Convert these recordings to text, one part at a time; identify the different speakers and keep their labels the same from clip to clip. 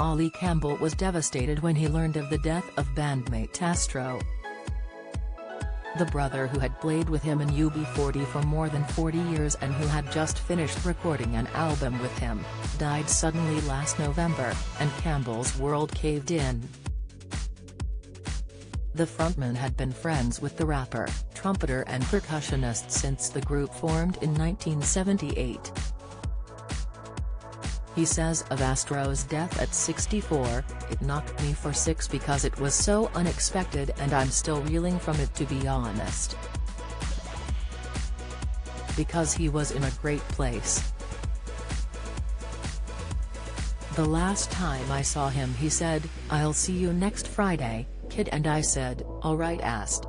Speaker 1: Ali Campbell was devastated when he learned of the death of bandmate Astro. The brother who had played with him in UB40 for more than 40 years and who had just finished recording an album with him, died suddenly last November, and Campbell's world caved in. The frontman had been friends with the rapper, trumpeter and percussionist since the group formed in 1978. He says of Astro's death at 64, "It knocked me for six because it was so unexpected and I'm still reeling from it, to be honest. Because he was in a great place. The last time I saw him he said, 'I'll see you next Friday, kid,' and I said, 'All right, Ast.'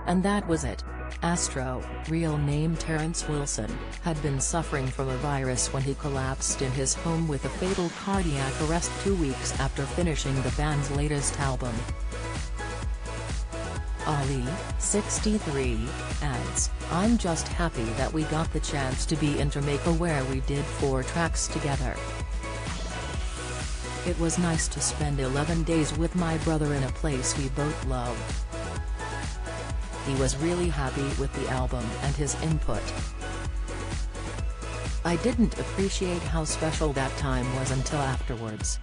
Speaker 1: And that was it." Astro, real name Terrence Wilson, had been suffering from a virus when he collapsed in his home with a fatal cardiac arrest 2 weeks after finishing the band's latest album. Ali, 63, adds, "I'm just happy that we got the chance to be in Jamaica where we did 4 tracks together. It was nice to spend 11 days with my brother in a place we both love. He was really happy with the album and his input. I didn't appreciate how special that time was until afterwards.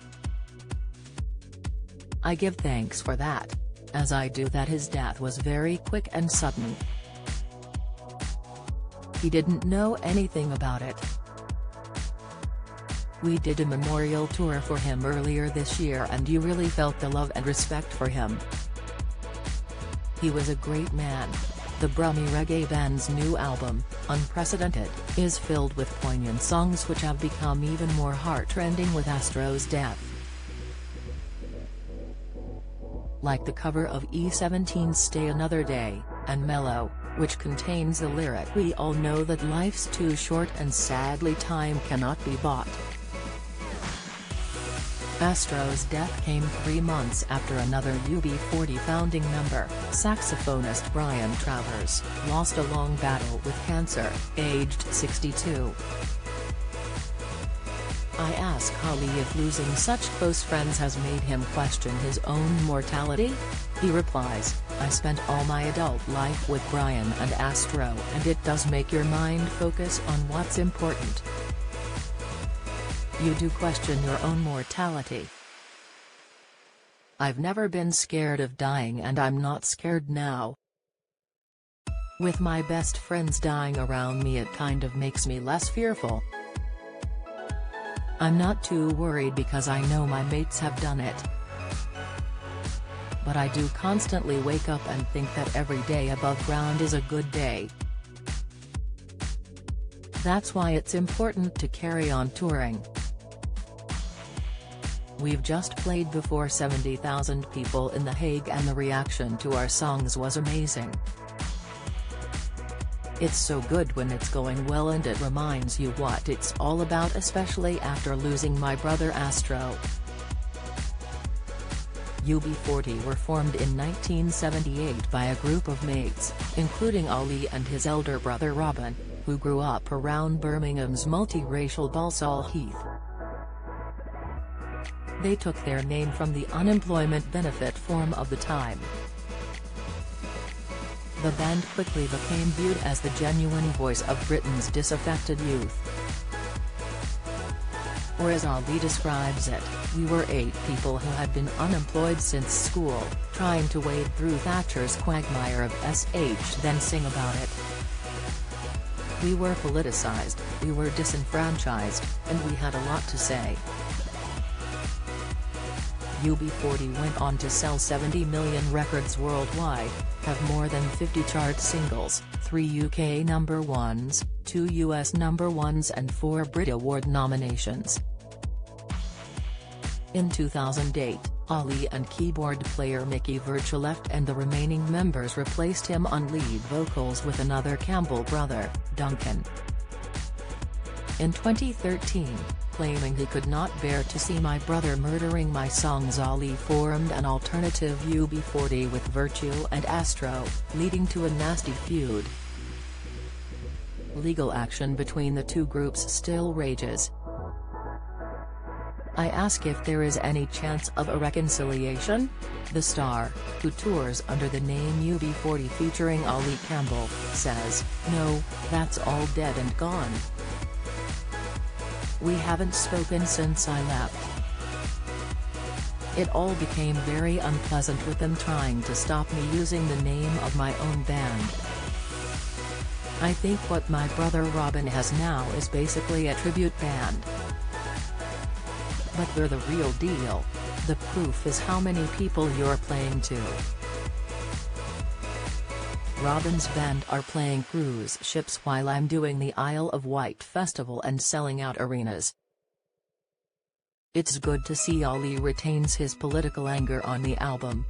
Speaker 1: I give thanks for that, as I do that his death was very quick and sudden. He didn't know anything about it. We did a memorial tour for him earlier this year and you really felt the love and respect for him. He was a great man." The Brummy reggae band's new album, Unprecedented, is filled with poignant songs which have become even more heart-rending with Astro's death. Like the cover of E17's Stay Another Day, and Mellow, which contains the lyric, "We all know that life's too short and sadly time cannot be bought." Astro's death came 3 months after another UB40 founding member, saxophonist Brian Travers, lost a long battle with cancer, aged 62. I ask Ali if losing such close friends has made him question his own mortality. He replies, "I spent all my adult life with Brian and Astro and it does make your mind focus on what's important. You do question your own mortality. I've never been scared of dying and I'm not scared now. With my best friends dying around me it kind of makes me less fearful. I'm not too worried because I know my mates have done it. But I do constantly wake up and think that every day above ground is a good day. That's why it's important to carry on touring. We've just played before 70,000 people in The Hague and the reaction to our songs was amazing. It's so good when it's going well and it reminds you what it's all about, especially after losing my brother Astro." UB40 were formed in 1978 by a group of mates, including Ali and his elder brother Robin, who grew up around Birmingham's multiracial Balsall Heath. They took their name from the unemployment benefit form of the time. The band quickly became viewed as the genuine voice of Britain's disaffected youth. Or as Ali describes it, "We were 8 people who had been unemployed since school, trying to wade through Thatcher's quagmire of SH then sing about it. We were politicized, we were disenfranchised, and we had a lot to say." UB40 went on to sell 70 million records worldwide, have more than 50 chart singles, 3 UK number 1s, 2 US number 1s and 4 Brit Award nominations. In 2008, Ali and keyboard player Mickey Virtue left and the remaining members replaced him on lead vocals with another Campbell brother, Duncan. In 2013, claiming he could not bear to see my brother murdering my songs, Ali formed an alternative UB40 with Virtue and Astro, leading to a nasty feud. Legal action between the two groups still rages. I ask if there is any chance of a reconciliation? The star, who tours under the name UB40 featuring Ali Campbell, says, "No, that's all dead and gone. We haven't spoken since I left. It all became very unpleasant with them trying to stop me using the name of my own band. I think what my brother Robin has now is basically a tribute band. But we're the real deal. The proof is how many people you're playing to. Robin's band are playing cruise ships while I'm doing the Isle of Wight festival and selling out arenas. It's good to see Ali retains his political anger on the album."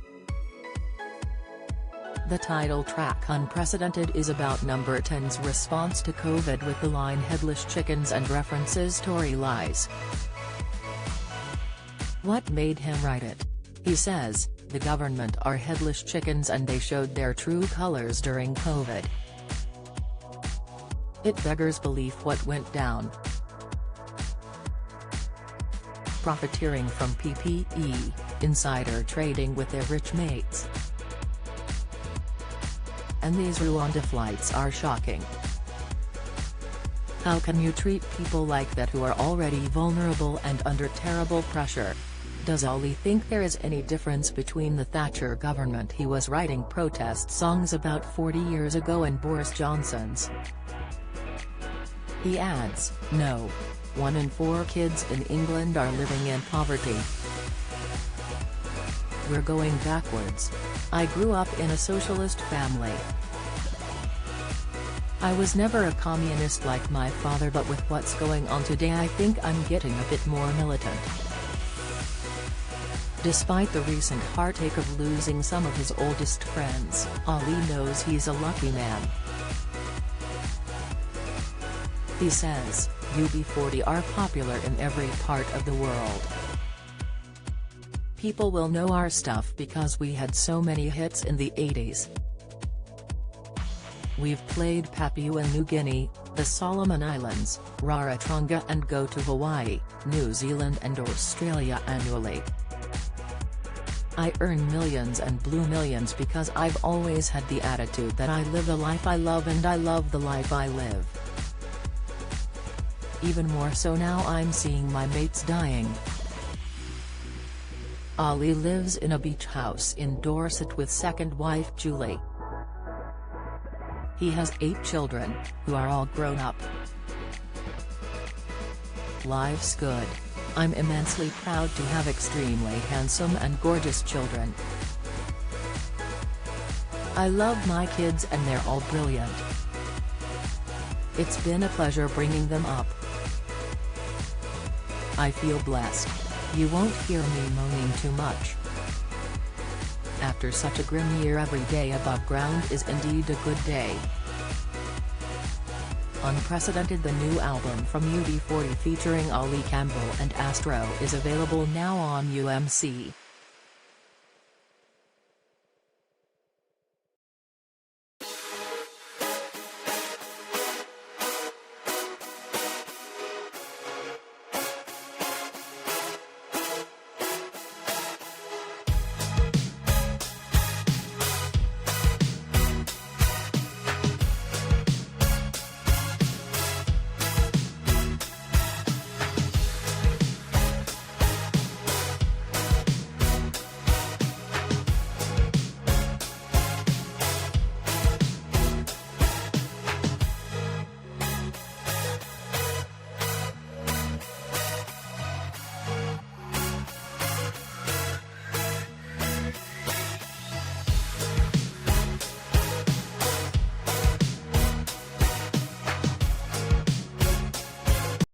Speaker 1: The title track Unprecedented is about Number 10's response to COVID with the line "Headless chickens" and references Tory lies. What made him write it? He says, "The government are headless chickens and they showed their true colors during COVID. It beggars belief what went down. Profiteering from PPE, insider trading with their rich mates. And these Rwanda flights are shocking. How can you treat people like that who are already vulnerable and under terrible pressure? Does Ali think there is any difference between the Thatcher government he was writing protest songs about 40 years ago and Boris Johnson's?" He adds, "No. 1 in 4 kids in England are living in poverty. We're going backwards. I grew up in a socialist family. I was never a communist like my father, but with what's going on today I think I'm getting a bit more militant." Despite the recent heartache of losing some of his oldest friends, Ali knows he's a lucky man. He says, "UB40 are popular in every part of the world. People will know our stuff because we had so many hits in the 80s. We've played Papua New Guinea, the Solomon Islands, Rarotonga and go to Hawaii, New Zealand and Australia annually. I earn millions and blew millions because I've always had the attitude that I live a life I love and I love the life I live. Even more so now I'm seeing my mates dying." Ali lives in a beach house in Dorset with second wife Julie. He has 8 children, who are all grown up. "Life's good. I'm immensely proud to have extremely handsome and gorgeous children. I love my kids and they're all brilliant. It's been a pleasure bringing them up. I feel blessed. You won't hear me moaning too much. After such a grim year, every day above ground is indeed a good day." Unprecedented, the new album from UB40 featuring Ali Campbell and Astro, is available now on UMC.